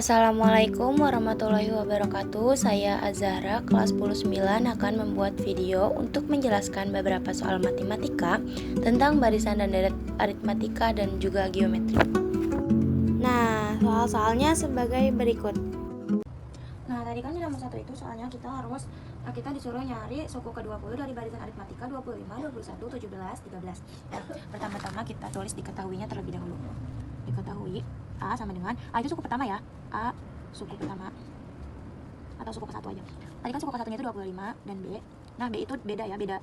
Assalamualaikum warahmatullahi wabarakatuh. Saya Azahra, kelas 10-9 akan membuat video untuk menjelaskan beberapa soal matematika tentang barisan dan deret aritmatika dan juga geometri. Nah, soal-soalnya sebagai berikut. Nah, tadi kan di nomor 1 itu soalnya kita disuruh nyari suku ke-20 dari barisan aritmatika 25, 21, 17, 13. Nah, pertama-tama kita tulis diketahuinya terlebih dahulu. Diketahui A sama dengan A itu suku pertama ya. A suku pertama atau suku ke-1 aja. Tadi kan suku ke-1-nya itu 25 dan B. Nah, B itu beda ya, beda.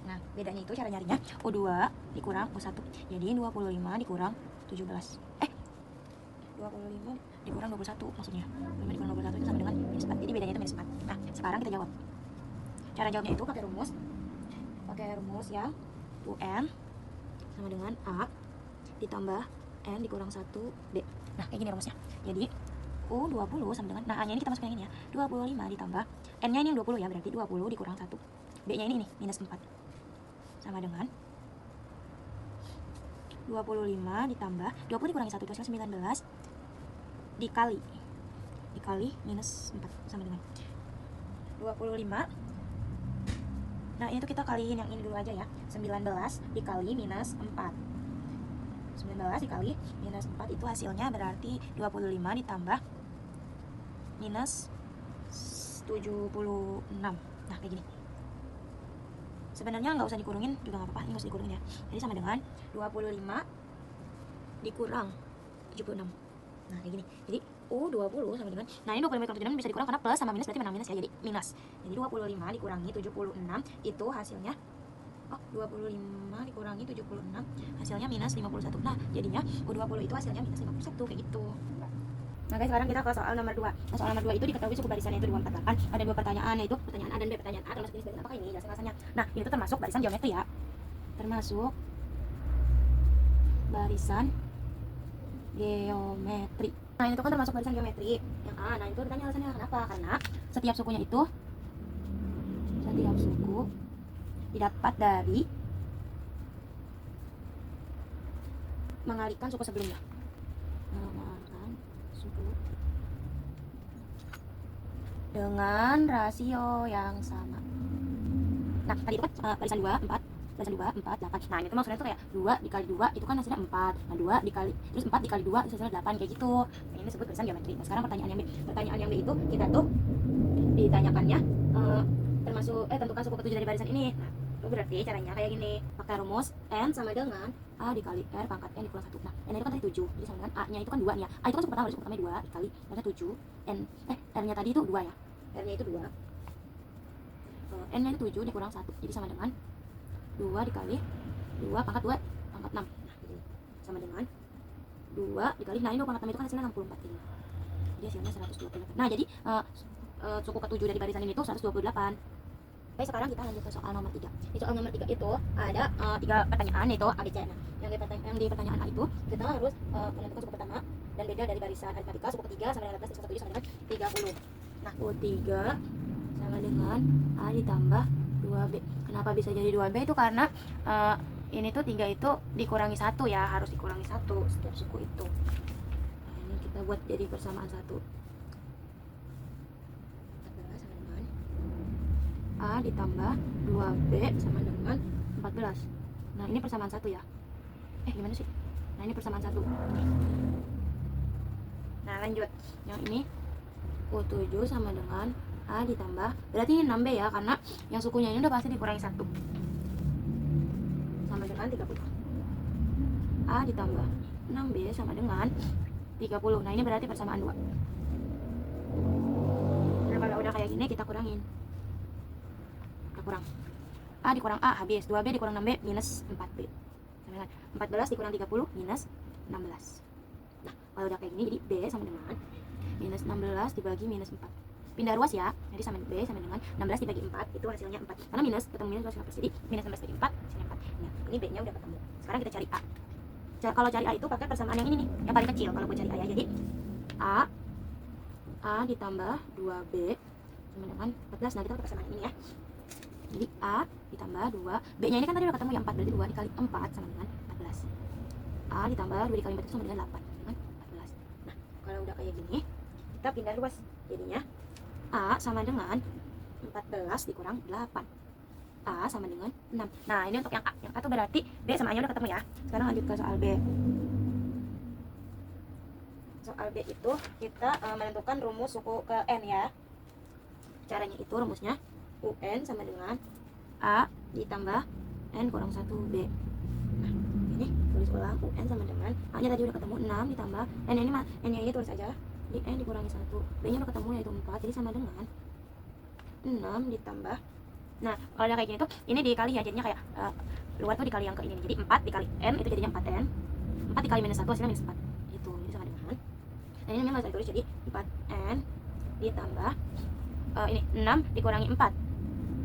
Nah, bedanya itu cara nyarinya U2 dikurang U1. Jadi 25 dikurang 17. 25 dikurang 21 maksudnya. 25 dikurang 21 itu sama dengan -4. Jadi bedanya itu -4. Nah, sekarang kita jawab. Cara jawabnya itu pakai rumus. Ya. UN sama dengan A ditambah N dikurang 1B. Nah, kayak gini rumusnya. Jadi U20 sama dengan, nah A nya ini kita masukkan yang ini ya, 25 ditambah N nya ini yang 20 ya, berarti 20 dikurang 1. B nya ini -4 sama dengan 25 ditambah 20 dikurangi 1 itu hasilnya 19 dikali -4 sama dengan 25. Nah, ini tuh kita kaliin yang ini dulu aja ya, 19 dikali -4. 19 dikali -4 itu hasilnya berarti 25 ditambah -76. Nah, kayak gini. Sebenarnya nggak usah dikurungin juga nggak apa-apa, ini nggak usah dikurungin ya. Jadi sama dengan 25 dikurang 76. Nah, kayak gini. Jadi U20 sama dengan, nah ini 25 dikurang 76 bisa dikurang karena plus sama minus berarti menang minus ya, jadi minus. Jadi 25 dikurangi 76 itu hasilnya 25 dikurangi 76 hasilnya -51. Nah, jadinya U20 itu hasilnya -51 kayak gitu. Nah, guys, sekarang kita ke soal nomor 2. Nah, soal nomor 2 itu diketahui suku barisannya itu 248. Ada dua pertanyaan, yaitu pertanyaan A dan B. Pertanyaan A termasuk jenis barisan apakah ini? Jelasin alasannya. Nah, ini tuh termasuk barisan geometri ya. Termasuk barisan geometri. Nah, ini tuh kan termasuk barisan geometri. Yang A, nah itu ditanya alasannya kenapa? Karena setiap suku didapat dari mengalihkan suku sebelumnya. Mengalihkan suku dengan rasio yang sama. Nah, tadi itu kan barisan 2, 4, barisan 2, 4, 8. Nah, ini tuh maksudnya tuh kayak 2 dikali 2 itu kan hasilnya 4. Nah, 2 dikali, terus 4 dikali 2 itu hasilnya 8 kayak gitu. Nah, ini disebut barisan geometri. Nah, sekarang pertanyaan yang B. Pertanyaan yang B itu kita tuh ditanyakannya tentukan suku ke-7 dari barisan ini. Nah, itu berarti caranya kayak gini. Pakai rumus N sama dengan A dikali R pangkat N dikurang 1. Nah, N itu kan tadi 7. Jadi sama dengan A nya itu kan 2 nih ya. A itu kan suku pertama 2 dikali R-nya 7. R nya tadi itu 2 ya. R nya itu 2. N nya itu 7 dikurang 1. Jadi sama dengan 2 dikali 2 pangkat 2 pangkat 6. Nah, jadi sama dengan 2 dikali, nah ini 2 pangkat 6 itu kan hasilnya 64 ini. Jadi hasilnya 128. Nah, jadi suku ke-7 dari barisan ini tuh 128. Oke, sekarang kita lanjut ke soal nomor 3. Di soal nomor 3 itu ada 3 pertanyaan, yaitu A, B, C. Nah, yang di pertanyaan A itu kita harus menentukan suku pertama dan beda dari barisan aritmatika. Suku ketiga sama dengan 18, suku ke-7 sama dengan 30. Nah, U3 sama dengan A ditambah 2B. Kenapa bisa jadi 2B? Itu karena ini tuh 3 itu dikurangi 1 ya, harus dikurangi 1 setiap suku itu. Nah, ini kita buat jadi persamaan 1. A ditambah 2B sama dengan 14. Nah, ini persamaan 1 ya. Gimana sih? Nah, ini persamaan 1. Nah, lanjut. Yang ini U7 sama dengan A ditambah, berarti ini 6B ya, karena yang sukunya ini udah pasti dikurangi 1. Sama dengan 30. A ditambah 6B sama dengan 30. Nah, ini berarti persamaan 2. Nah, kalau udah kayak gini kita kurangin. Kurang A dikurang A habis, 2B dikurang 6B minus 4B sama dengan 14 dikurang 30 minus 16. Nah, kalau udah kayak gini jadi B sama dengan minus 16 dibagi minus 4. Pindah ruas ya, jadi sama B sama dengan 16 dibagi 4 itu hasilnya 4. Karena minus ketemu minus harus hapus, jadi minus 16 bagi 4 hasilnya 4. Nah, ini B nya udah ketemu. Sekarang kita cari A. Kalau cari A itu pakai persamaan yang ini nih, yang paling kecil kalau buat cari A ya. Jadi A ditambah 2B sama dengan 14. Nah, kita pakai persamaan ini ya. Jadi A ditambah 2, B nya ini kan tadi udah ketemu yang 4, berarti 2 dikali 4 sama dengan 14. A ditambah 2 dikali 4 itu sama dengan 8, dengan 14. Nah, kayak gini, kita pindah luas. Jadinya A sama dengan 14 dikurang 8. A sama dengan 6. Nah, ini untuk yang A. Yang A itu berarti B sama A-nya udah ketemu ya. Sekarang lanjut ke soal B. Soal B itu kita menentukan rumus suku ke N ya. Caranya itu rumusnya UN sama dengan A ditambah N kurang 1B. Nah, ini tulis ulang. UN sama dengan A-nya tadi udah ketemu 6 ditambah N-nya ini tulis aja. Di N dikurangi 1. B-nya udah ketemu yaitu 4. Jadi sama dengan 6 ditambah. Nah, kalau udah kayak gini tuh ini dikali ya. Jadinya kayak luar tuh dikali yang ke ini. Jadi 4 dikali N itu jadinya 4N. 4 dikali minus 1 hasilnya minus 4. Itu. Jadi sama dengan. Dan ini memang saya tulis jadi 4N ditambah ini 6 dikurangi 4.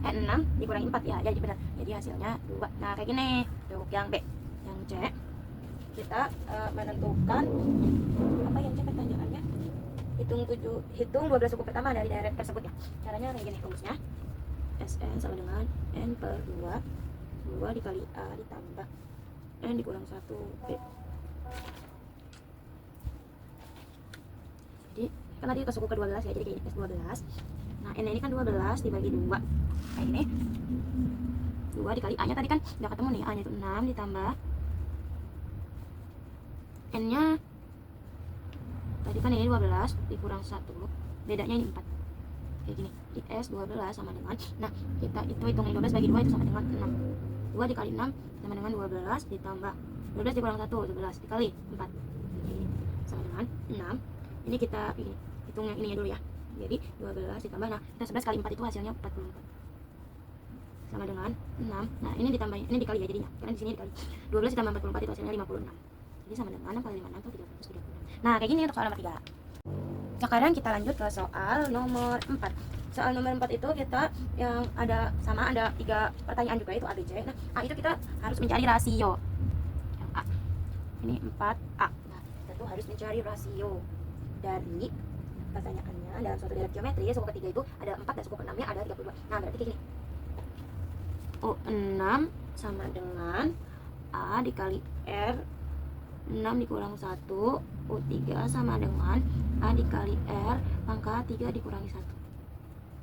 6 dikurangi 4 ya, jadi benar. Jadi hasilnya 2. Nah, kayak gini. Untuk yang B. Yang C kita menentukan apa yang C pertanyaannya? Hitung 12 suku pertama dari daerah tersebut ya. Caranya kayak gini rumusnya. SN sama dengan N per 2. 2 dikali A ditambah N dikurang 1B. Jadi kan tadi ke suku ke-12 ya, jadi kayak ini S12. Nah, N ini kan 12 dibagi 2. Kayak gini. 2 dikali A-nya tadi kan udah ketemu nih. A-nya itu 6 ditambah N-nya tadi kan ini 12 dikurang 1. Bedanya ini 4. Kayak gini. Di S12 sama dengan, nah, kita itu hitung 12 bagi 2 itu sama dengan 6. 2 dikali 6 sama dengan 12 ditambah 12 dikurang 1, 11 dikali 4. Jadi sama dengan 6. Ini kita hitung yang ininya dulu ya. Jadi 12 ditambah, nah kita 11 kali 4 itu hasilnya 44 sama dengan 6. Nah, ini ditambah, ini dikali ya jadinya, karena di sini dikali 12 ditambah 44 itu hasilnya 56. Jadi sama dengan 6 kali 56 itu 36. Nah, kayak gini untuk soal nomor 3. Sekarang kita lanjut ke soal nomor 4. Soal nomor 4 itu kita yang ada 3 pertanyaan juga, itu A, B, C. Nah, A itu kita harus mencari rasio. Yang A ini 4A. Nah, kita tuh harus mencari rasio dari pertanyaannya dalam suatu daerah geometri. Suku ketiga itu ada 4 dan suku ke-6-nya ada 32. Nah, berarti kayak gini. U6 sama dengan A dikali R 6 dikurang 1. U3 sama dengan A dikali R pangkat 3 dikurangi 1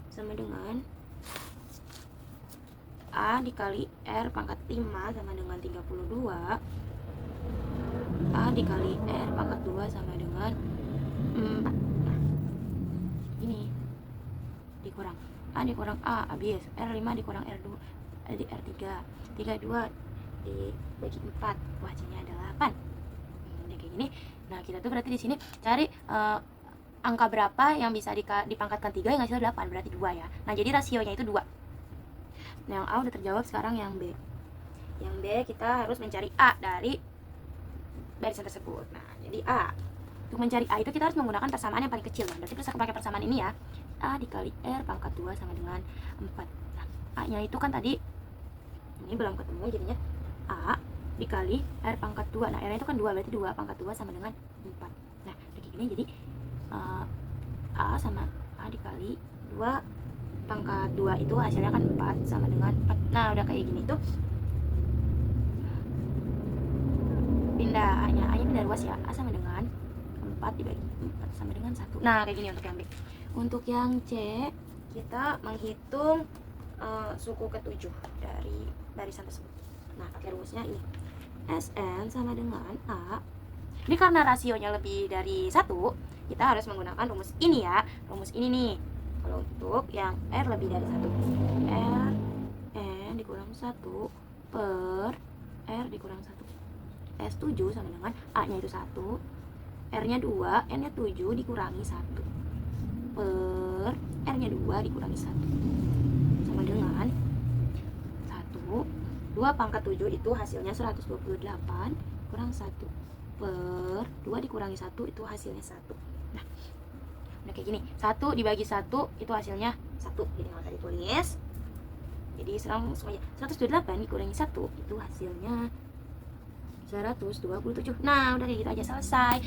sama dengan A dikali R pangkat 5 sama dengan 32. A dikali R pangkat 2 sama dengan 4. Nah, ini dikurang A dikurang A habis. R5 dikurang R2 di R3. 32 dibagi 4. Wah, hasilnya ada 8. Kayak gini. Nah, kita tuh berarti di sini cari angka berapa yang bisa dipangkatkan 3 yang hasilnya 8, berarti 2 ya. Nah, jadi rasionya itu 2. Nah, yang A udah terjawab. Sekarang yang B. Yang B kita harus mencari A dari barisan tersebut. Nah, jadi A. Untuk mencari A itu kita harus menggunakan persamaan yang paling kecil ya. Berarti kita pakai persamaan ini ya. A dikali R pangkat 2 sama dengan 4. Nah, A-nya itu kan tadi ini belum ketemu, jadinya A dikali R pangkat 2. Nah, R itu kan 2, berarti 2 pangkat 2 sama dengan 4. Nah, kayak gini, jadi A sama A dikali 2 pangkat 2 itu hasilnya kan 4 sama dengan 4. Nah, udah kayak gini tuh pindah A-nya pindah luas ya. A sama dengan 4 dibagi 4 sama dengan 1. Nah, kayak gini untuk yang B. Untuk yang C kita menghitung suku ke-7 dari barisan tersebut. Nah, pakai rumusnya ini. SN sama dengan A. Ini karena rasionya lebih dari 1, kita harus menggunakan rumus ini ya. Rumus ini nih. Kalau untuk yang R lebih dari 1, R N dikurang 1 per R dikurang 1. S7 sama dengan A-nya itu 1, R-nya 2, N-nya 7 dikurangi 1 per R-nya 2 dikurangi 1 sama dengan 1. 2 pangkat 7 itu hasilnya 128 kurang 1 per 2 dikurangi 1 itu hasilnya 1. Nah, udah kayak gini. 1 dibagi 1 itu hasilnya 1. Jadi nggak usah ditulis. Jadi semuanya 128 dikurangi 1 itu hasilnya 127. Nah, udah kayak gitu aja, selesai.